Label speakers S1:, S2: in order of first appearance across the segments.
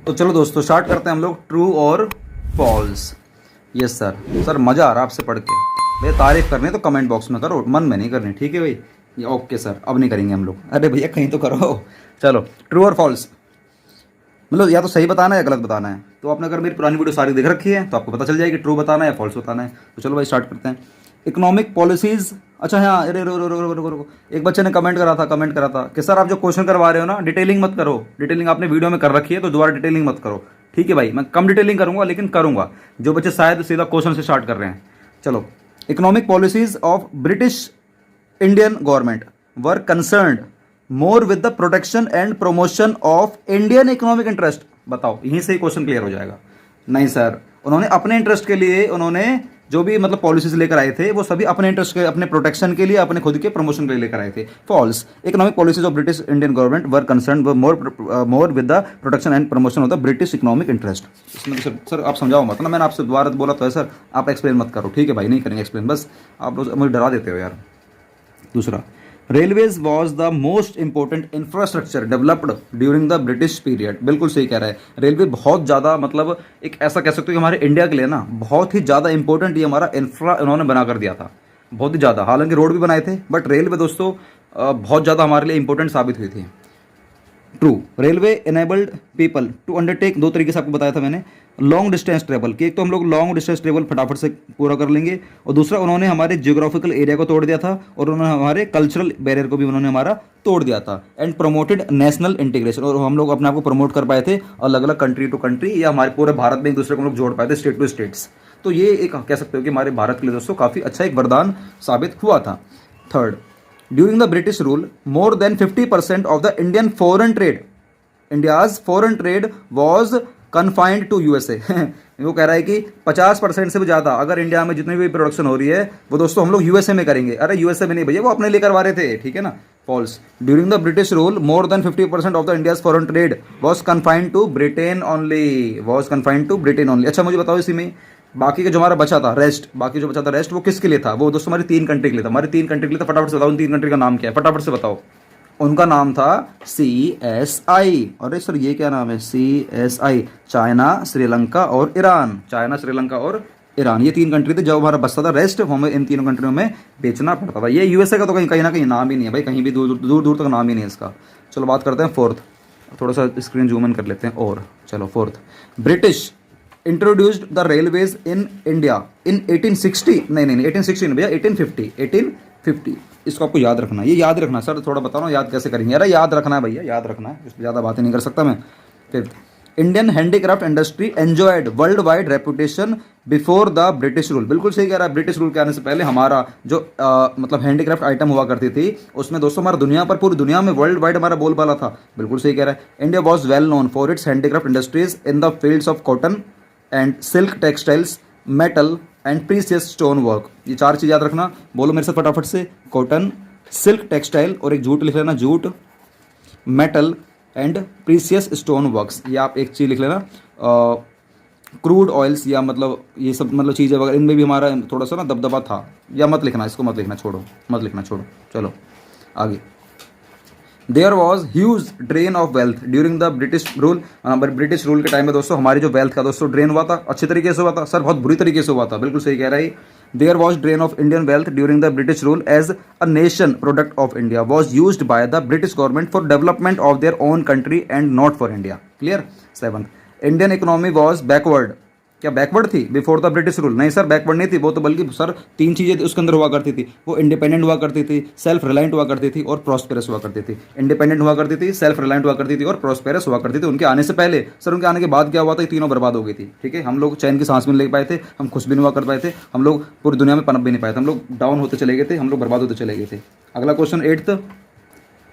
S1: तो चलो दोस्तों स्टार्ट करते हैं हम लोग ट्रू और फॉल्स। यस सर, सर मज़ा आ रहा है आपसे पढ़ के। भैया तारीफ करनी है तो कमेंट बॉक्स में करो, मन में नहीं करनी, ठीक है भाई। ये ओके सर, अब नहीं करेंगे हम लोग। अरे भैया कहीं तो करो। चलो ट्रू और फॉल्स, मतलब या तो सही बताना है या गलत बताना है। तो आपने अगर मेरी पुरानी वीडियो सारी देख रखी है तो आपको पता चल जाएगी ट्रू बताना है या फॉल्स बताना है। तो चलो भाई स्टार्ट करते हैं। इकोनॉमिक पॉलिसीज, अच्छा हाँ, अरे रो रो रो रो रो रो, एक बच्चे ने कमेंट करा था कि सर आप जो क्वेश्चन करवा रहे हो ना, डिटेलिंग मत करो। डिटेलिंग आपने वीडियो में कर रखी है तो दोबारा डिटेलिंग मत करो, ठीक है भाई। मैं कम डिटेलिंग करूंगा लेकिन करूंगा। जो बच्चे शायद सीधा क्वेश्चन से स्टार्ट कर रहे हैं। चलो, economic policies of British Indian government were concerned more with the protection and promotion of Indian economic interest. बताओ, यहीं से ही क्वेश्चन क्लियर हो जाएगा। नहीं सर, उन्होंने अपने इंटरेस्ट के लिए, उन्होंने जो भी मतलब पॉलिसीज लेकर आए थे वो सभी अपने इंटरेस्ट के, अपने प्रोटेक्शन के लिए, अपने खुद के प्रमोशन के लिए लेकर आए थे। False, economic policies of British Indian government were concerned more with the protection and promotion of the British economic interest. इसमें सर आप समझाओ मत ना, मैंने आपसे दोबारा बोला तो है सर, आप एक्सप्लेन मत करो, ठीक है भाई, नहीं करेंगे एक्सप्लेन, बस आप लोग मुझे डरा देते हो यार। दूसरा, railways was the most important infrastructure developed during the British period. बिल्कुल सही कह रहा है, रेलवे बहुत ज़्यादा, मतलब एक ऐसा कह सकते हो कि हमारे इंडिया के लिए ना बहुत ही ज़्यादा इंपॉर्टेंट ये हमारा इंफ्रा उन्होंने बना कर दिया था, बहुत ही ज़्यादा। हालांकि रोड भी बनाए थे बट रेलवे दोस्तों बहुत ज़्यादा हमारे लिए इंपॉर्टेंट साबित हुई थी। True, railway enabled people to undertake, दो तरीके से आपको बताया था मैंने, लॉन्ग डिस्टेंस ट्रेवल, कि एक तो हम लोग लॉन्ग डिस्टेंस ट्रेवल फटाफट से पूरा कर लेंगे, और दूसरा उन्होंने हमारे जियोग्राफिकल एरिया को तोड़ दिया था और उन्होंने हमारे कल्चरल बैरियर को भी उन्होंने हमारा तोड़ दिया था। एंड प्रमोटेड नेशनल इंटीग्रेशन, और हम लोग अपने आप को प्रमोट कर पाए थे अलग अलग कंट्री टू कंट्री, या हमारे पूरे भारत में एक दूसरे को हम लोग जोड़ पाए थे, स्टेट टू स्टेट्स। तो ये एक कह सकते हो कि हमारे भारत के लिए दोस्तों काफ़ी अच्छा एक वरदान साबित हुआ था। Third, during the British rule more than 50% of the Indian foreign trade, India's foreign trade was confined to USA. वो कह रहा है कि 50% से भी ज़्यादा अगर इंडिया में जितनी भी प्रोडक्शन हो रही है वो दोस्तों हम लोग यूएसए में करेंगे। अरे यूएसए में नहीं भैया, वो अपने लिए करवा रहे थे, ठीक है ना। False, during the British rule more than 50% of the India's foreign trade was confined to Britain only, was confined to Britain only. अच्छा मुझे बताओ इसी में बाकी का जो हमारा बचा था रेस्ट, बाकी जो बचा था रेस्ट, वो किसके लिए था? वो दोस्तों हमारी 3 कंट्री के लिए था। हमारी 3 कंट्री के लिए था, फटाफट से बताओ उन 3 कंट्री का नाम क्या है, फटाफट से बताओ। उनका नाम था CSI। अरे सर ये क्या नाम है? CSI, चाइना, श्रीलंका और ईरान। चाइना, श्रीलंका और ईरान, ये 3 कंट्री थे। जब हमारा बचता था रेस्ट, हमें इन तीनों कंट्रियों में बेचना पड़ता था। ये यूएसए का तो कहीं ना कहीं नाम ही नहीं है भाई, कहीं भी दूर तक नाम ही नहीं है इसका। चलो बात करते हैं फोर्थ, थोड़ा सा स्क्रीन जूम इन कर लेते हैं। और चलो fourth, British introduced the railways in India in 1860, नहीं 1860 नहीं भैया, 1850। इसको आपको याद रखना है, ये याद रखना सर, थोड़ा बताओ ना याद कैसे करेंगे। अरे याद रखना है भैया, याद रखना है, इसमें ज़्यादा बातें नहीं कर सकता मैं। Fifth, Indian handicraft industry enjoyed world wide reputation before the British rule. बिल्कुल सही कह रहा है, ब्रिटिश रूल के आने से पहले हमारा जो मतलब हैंडीक्राफ्ट आइटम हुआ करती थी उसमें दोस्तों हमारा दुनिया पर, पूरी दुनिया में वर्ल्ड वाइड हमारा बोलबाला था। बिल्कुल सही कह रहा है। India was well known for its handicraft industries in the fields of cotton and silk textiles, metal and precious stone work. ये 4 चीज़ याद रखना, बोलो मेरे से फटाफट से। कॉटन, सिल्क टेक्सटाइल, और एक जूट लिख लेना, jute, metal and precious stone works. ये आप एक चीज़ लिख लेना। क्रूड ऑयल्स, या मतलब ये सब मतलब चीज़ें वगैरह, इनमें भी हमारा थोड़ा सा ना दबदबा था। या मत लिखना, इसको मत लिखना, छोड़ो, मत लिखना, छोड़ो। चलो आगे। There was huge drain of wealth during the British rule. British rule के टाइम में दोस्तों हमारी जो वेल्थ का दोस्तों ड्रेन हुआ था, अच्छे तरीके से हुआ था सर, बहुत बुरी तरीके से हुआ था। बिल्कुल सही कह रहा है। There was drain of Indian wealth during the British rule as a nation product of India was used by the British government for development of their own country and not for India. Clear. Seventh, Indian economy was backward. क्या backward थी before the British rule? नहीं sir, backward नहीं थी वो तो, बल्कि sir 3 चीज़ें उसके अंदर हुआ करती थी। वो इंडिपेंडेंट हुआ करती थी, सेल्फ रिलायंट हुआ करती थी और प्रॉस्पेरस हुआ करती थी। इंडिपेंडेंट हुआ करती थी, सेल्फ रिलायंट हुआ करती थी और प्रॉस्पेरस हुआ करती थी। उनके आने से पहले सर, उनके आने के बाद क्या हुआ था? ये तीनों बर्बाद हो गई थी। ठीक है, हम लोग चैन की सांस भी नहीं ले पाए थे, हम खुश भी नहीं हुआ कर पाए थे, हम लोग पूरी दुनिया में पनप भी नहीं पाए थे, हम लोग डाउन होते चले गए थे, हम लोग बर्बाद होते चले गए थे। अगला क्वेश्चन,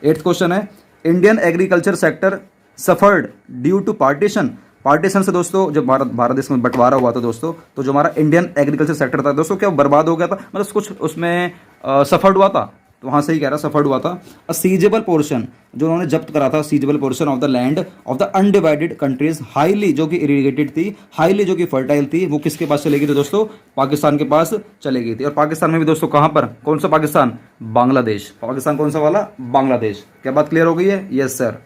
S1: एट्थ क्वेश्चन है, Indian agriculture sector suffered due to partition. Partition से दोस्तों जब भारत देश में बंटवारा हुआ था दोस्तों, तो जो हमारा इंडियन एग्रीकल्चर सेक्टर था दोस्तों, क्या बर्बाद हो गया था? मतलब कुछ उसमें सफर्ड हुआ था, तो वहाँ से ही कह रहा सफर्ड हुआ था। अ सीजेबल पोर्शन, जो उन्होंने जब्त करा था, seizable portion of the land of the undivided countries, highly जो कि इरीगेटेड थी, हाईली जो कि फर्टाइल थी, वो किसके पास चलेगी? तो दोस्तों पाकिस्तान के पास चली गई थी। और पाकिस्तान में भी दोस्तों कहाँ पर? कौन सा पाकिस्तान? बांग्लादेश। पाकिस्तान कौन सा वाला? बांग्लादेश। क्या बात क्लियर हो गई है? Yes sir.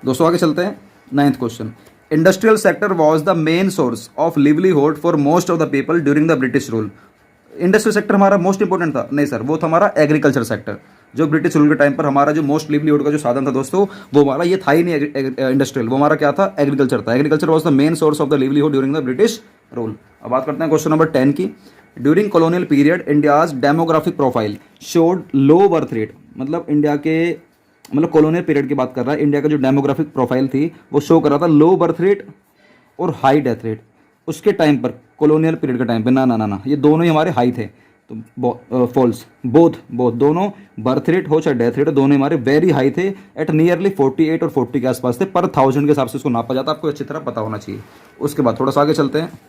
S1: दोस्तों आगे चलते हैं। 9th question, industrial sector was the main source of livelihood for most of the people during the British rule. Industrial sector हमारा मोस्ट इंपॉर्टेंट था? नहीं सर, वो था हमारा एग्रीकल्चर सेक्टर। जो ब्रिटिश रूल के टाइम पर हमारा जो मोस्ट लिवलीहुड का जो साधन था दोस्तों, वो हमारा ये था ही नहीं इंडस्ट्रियल, वो हमारा क्या था? एग्रीकल्चर था। Agriculture was the main source of the livelihood during the British rule. अब बात करते हैं क्वेश्चन नंबर 10 की। During colonial period India's demographic profile showed low birth rate. मतलब इंडिया के, मतलब कॉलोनियल पीरियड की बात कर रहा है, इंडिया का जो डेमोग्राफिक प्रोफाइल थी वो शो कर रहा था लो बर्थ रेट और हाई डेथ रेट। उसके टाइम पर कॉलोनियल पीरियड के टाइम पे ना ये दोनों ही हमारे हाई थे। तो फॉल्स, बोथ दोनों, बर्थ रेट हो चाहे डेथ रेट, दोनों हमारे वेरी हाई थे। एट नियरली 48 और 40 के आसपास थे पर 1000 के हिसाब से उसको नापा जाता। आपको अच्छी तरह पता होना चाहिए। उसके बाद थोड़ा सा आगे चलते हैं।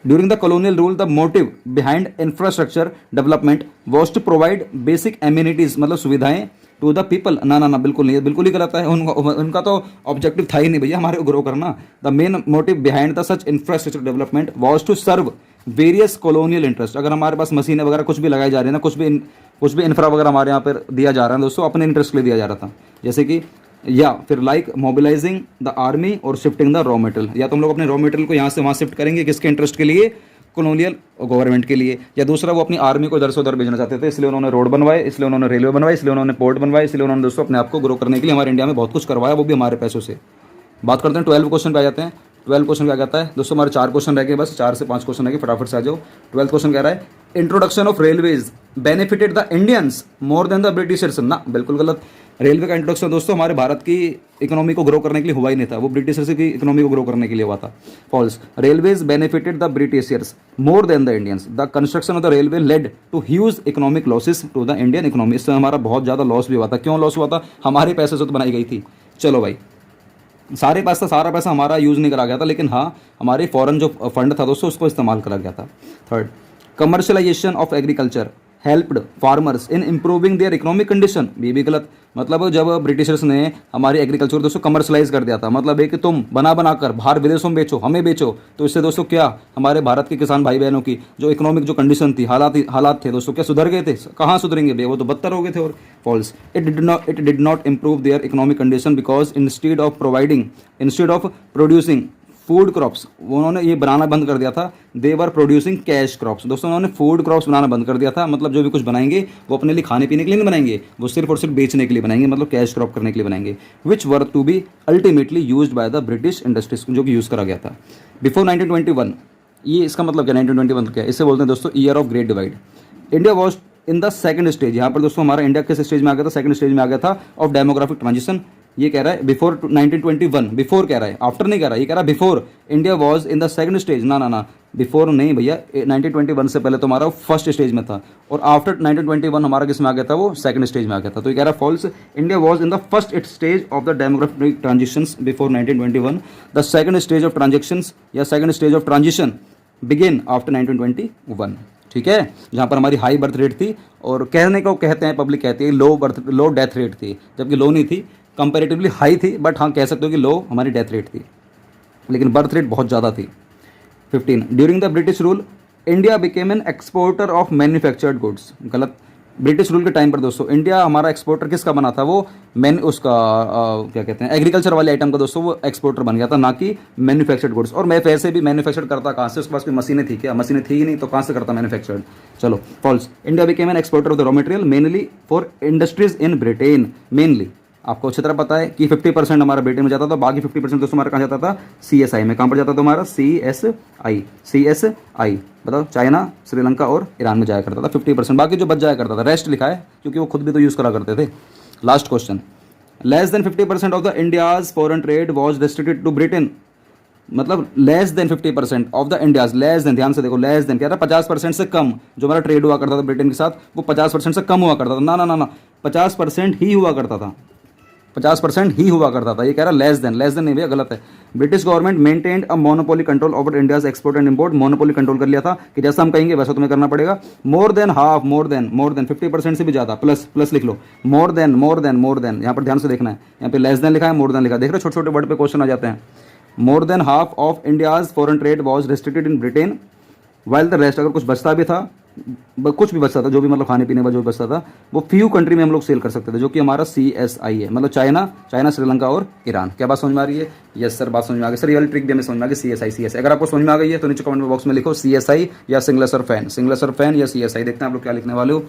S1: During the colonial rule the motive behind infrastructure development was to provide basic amenities, मतलब सुविधाएं टू द पीपल। ना बिल्कुल नहीं, बिल्कुल ही गलत है। उनका तो ऑब्जेक्टिव था ही नहीं भैया हमारे को ग्रो करना। The main motive behind the such infrastructure development was to serve various colonial interest. अगर हमारे पास मशीनें वगैरह कुछ भी लगाई जा रही है ना, कुछ भी इंफ्रा वगैरह हमारे यहाँ पर दिया जा रहा है दोस्तों, अपने इंटरेस्ट के लिए दिया जा रहा था। जैसे कि या फिर लाइक मोबिलाइजिंग द आर्मी और शिफ्टिंग द रॉ मटेरियल। या तो हम लोग अपने रॉ मटेरियल को यहाँ से वहाँ शिफ्ट करेंगे, किसके इंटरेस्ट के लिए? कॉलोनियल गवर्नमेंट के लिए। या दूसरा, वो अपनी आर्मी को इधर से उधर भेजना चाहते थे, इसलिए उन्होंने रोड बनवाए, इसलिए उन्होंने रेलवे बनवाई, इसलिए उन्होंने पोर्ट बनवाए, इसलिए उन्होंने दोस्तों अपने आप को ग्रो करने के लिए हमारे इंडिया में बहुत कुछ करवाया, वो भी हमारे पैसों से। बात करते हैं 12 क्वेश्चन पे आ जाते हैं। 12 क्वेश्चन क्या कहता है दोस्तों? हमारे 4 क्वेश्चन रह गए, बस 4 से 5 क्वेश्चन रह गए, फटाफट से आ जाओ। 12 क्वेश्चन कह रहा है introduction of railways benefited the Indians more than the Britishers. ना, बिल्कुल गलत। रेलवे का इंट्रोडक्शन दोस्तों हमारे भारत की इकोनॉमी को ग्रो करने के लिए हुआ ही नहीं था, वो ब्रिटिशर्स की इकोनॉमी को ग्रो करने के लिए हुआ था। False. Railways benefited the Britishers more than the Indians. The construction of the railway led to huge economic losses to the Indian economy. इससे हमारा बहुत ज़्यादा लॉस भी हुआ था। क्यों लॉस हुआ था? हमारे पैसे से तो बनाई गई थी। चलो भाई, सारा पैसा हमारा यूज़ नहीं करा गया था, लेकिन हाँ हमारे फॉरेन जो फंड था दोस्तों उसको इस्तेमाल करा गया था। Third, commercialisation of agriculture helped farmers in improving there economic condition. ये भी गलत। मतलब जब ब्रिटिशर्स ने हमारी एग्रीकल्चर दोस्तों कमर्शलाइज कर दिया था, मतलब है कि तुम बना कर बाहर विदेशों में बेचो, हमें बेचो, तो इससे दोस्तों क्या हमारे भारत के किसान भाई बहनों की जो इकोनॉमिक जो कंडीशन थी, हालात थे दोस्तों, क्या सुधर गए थे? कहाँ सुधरेंगे भैया, वो तो बदतर हो गए थे। और false. It did not improve their economic condition because instead of producing food crops, उन्होंने ये बनाना बंद कर दिया था। They were producing cash crops. दोस्तों उन्होंने फूड क्रॉप्स बनाना बंद कर दिया था। मतलब जो भी कुछ बनाएंगे वो अपने लिए खाने पीने के लिए नहीं बनाएंगे, वो सिर्फ और सिर्फ बेचने के लिए बनाएंगे, मतलब कैश क्रॉप करने के लिए बनाएंगे। Which were to be ultimately used by the British industries, जो कि यूज़ करा गया था बिफोर 1921। ये इसका मतलब क्या? 1921 क्या है? इससे बोलते हैं दोस्तों year of great divide. India was in the second stage. यहाँ पर दोस्तों हमारा इंडिया किस स्टेज में आ गया था? सेकंड स्टेज में आ गया था ऑफ डेमोग्राफिक ट्रांजिशन। ये कह रहा है बिफोर 1921, बिफोर कह रहा है, आफ्टर नहीं कह रहा, ये कह रहा है before India was in the second stage. ना बिफोर नहीं भैया, 1921 से पहले तो हमारा फर्स्ट स्टेज में था, और आफ्टर 1921 हमारा किस में आ गया था? वो सेकंड स्टेज में आ गया था। तो ये कह रहा है falls. India was in the first stage of the demographic transitions before 1921। The second stage of transactions या second stage of transition begin after 1921। ठीक है, जहाँ पर हमारी हाई बर्थ रेट थी, और कहने को कहते हैं, पब्लिक कहती है लो डेथ रेट थी, जबकि लो नहीं थी, कंपैरेटिवली हाई थी, बट हाँ कह सकते हो कि लो हमारी डेथ रेट थी, लेकिन बर्थ रेट बहुत ज़्यादा थी। 15, during the British rule India became an exporter of manufactured goods. गलत। ब्रिटिश रूल के टाइम पर दोस्तों इंडिया हमारा एक्सपोर्टर किसका बना था? वो क्या कहते हैं, एग्रीकल्चर वाले आइटम का दोस्तों वो एक्सपोर्टर बन गया था, ना कि मैन्युफैक्चर्ड गुड्स। और मैं वैसे भी मैन्युफैक्चर्ड करता कहाँ से? उसके पास कोई मशीनें थी क्या? मशीनें थी ही नहीं, तो कहाँ से करता मैन्युफैक्चर्ड? चलो false. India became an exporter of the raw material mainly for industries in Britain. Mainly आपको अच्छी तरह पता है कि 50% हमारा ब्रिटेन में जाता था, बाकी 50% दोस्तों हमारा कहाँ जाता था? CSI में। कहाँ पर जाता था हमारा? CSI बताओ, चाइना, श्रीलंका और ईरान में जाया करता था 50%, बाकी जो बच जाया करता था, रेस्ट लिखा है क्योंकि वो खुद भी तो यूज़ करा करते थे। Last question, less than 50% of the India's foreign trade was restricted to Britain. मतलब less than 50% of the India's, less than, ध्यान से देखो, लेस देन क्या था? 50% से कम जो हमारा ट्रेड हुआ करता था ब्रिटेन के साथ, वो 50% से कम हुआ करता था। ना 50% ही हुआ करता था, 50% ही हुआ करता था। ये कह रहा लेस देन नहीं भैया, गलत है। British government maintained a monopoly control over India's export and import. Monopoly control कर लिया था कि जैसा हम कहेंगे वैसा तुम्हें करना पड़ेगा। मोर देन हाफ, मोर देन 50% से भी ज़्यादा, प्लस लिख लो। मोर देन, यहाँ पर ध्यान से देखना है, यहाँ पे लेस देन लिखा है, मोर देन लिखा है, देख रहे हो छोटे छोटे वर्ड पे क्वेश्चन आ जाते हैं। More than half of India's foreign trade was restricted in Britain while the rest, अगर कुछ बचता भी था कुछ भी बचता था, जो भी मतलब खाने पीने का जो बचता था वो फ्यू कंट्री में हम लोग सेल कर सकते थे, जो कि हमारा CSI है, मतलब चाइना, श्रीलंका और ईरान। क्या बात समझ में आ रही है? यस सर, बात समझ में आ गई सर। ये वाली ट्रिक भी हमें समझ में आ गई, CSI। अगर आपको समझ में आ गई है तो नीचे कमेंट बॉक्स में लिखो CSI या सिंगल सरफैन या CSI। देखते हैं आप लोग क्या लिखने वाले हो,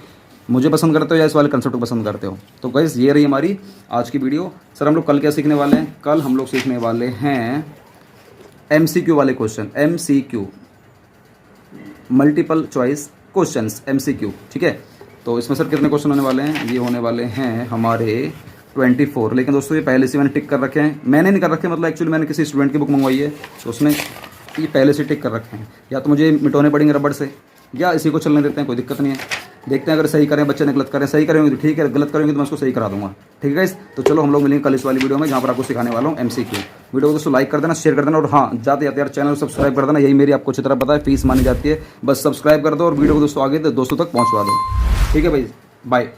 S1: मुझे पसंद करते हो या इस वाले कंसेप्ट को पसंद करते हो। तो गाइस ये रही हमारी आज की वीडियो। सर हम लोग कल क्या सीखने वाले हैं? कल हम लोग सीखने वाले हैं MCQ वाले question, MCQ, multiple choice questions, MCQ, ठीक है। तो इसमें सर कितने क्वेश्चन होने वाले हैं? ये होने वाले हैं हमारे 24। लेकिन दोस्तों ये पहले से मैंने टिक कर रखे हैं, मैंने नहीं कर रखे, मतलब एक्चुअली मैंने किसी स्टूडेंट की बुक मंगवाई है तो उसने ये पहले से टिक कर रखे हैं। या तो मुझे मिटाने पड़ेंगे रबड़ से, या इसी को चलने देते हैं, कोई दिक्कत नहीं है। देखते हैं अगर सही करें, बच्चे ने गलत करें, सही करेंगे तो ठीक है, गलत करेंगे तो मैं उसको सही करा दूंगा, ठीक है गाइस। तो चलो हम लोग मिलेंगे कल इस वाली वीडियो में, जहाँ पर आपको सिखाने वाला हूँ MCQ। वीडियो को दोस्तों लाइक कर देना, शेयर कर देना, और हाँ जाते जाते यार चैनल को सब्सक्राइब कर देना, यही मेरी आपको अच्छी तरह पता है फीस मानी जाती है। बस सब्सक्राइब कर दो और वीडियो को दोस्तों आगे दोस्तों तक पहुँचवा दो, ठीक है भाई। बाय।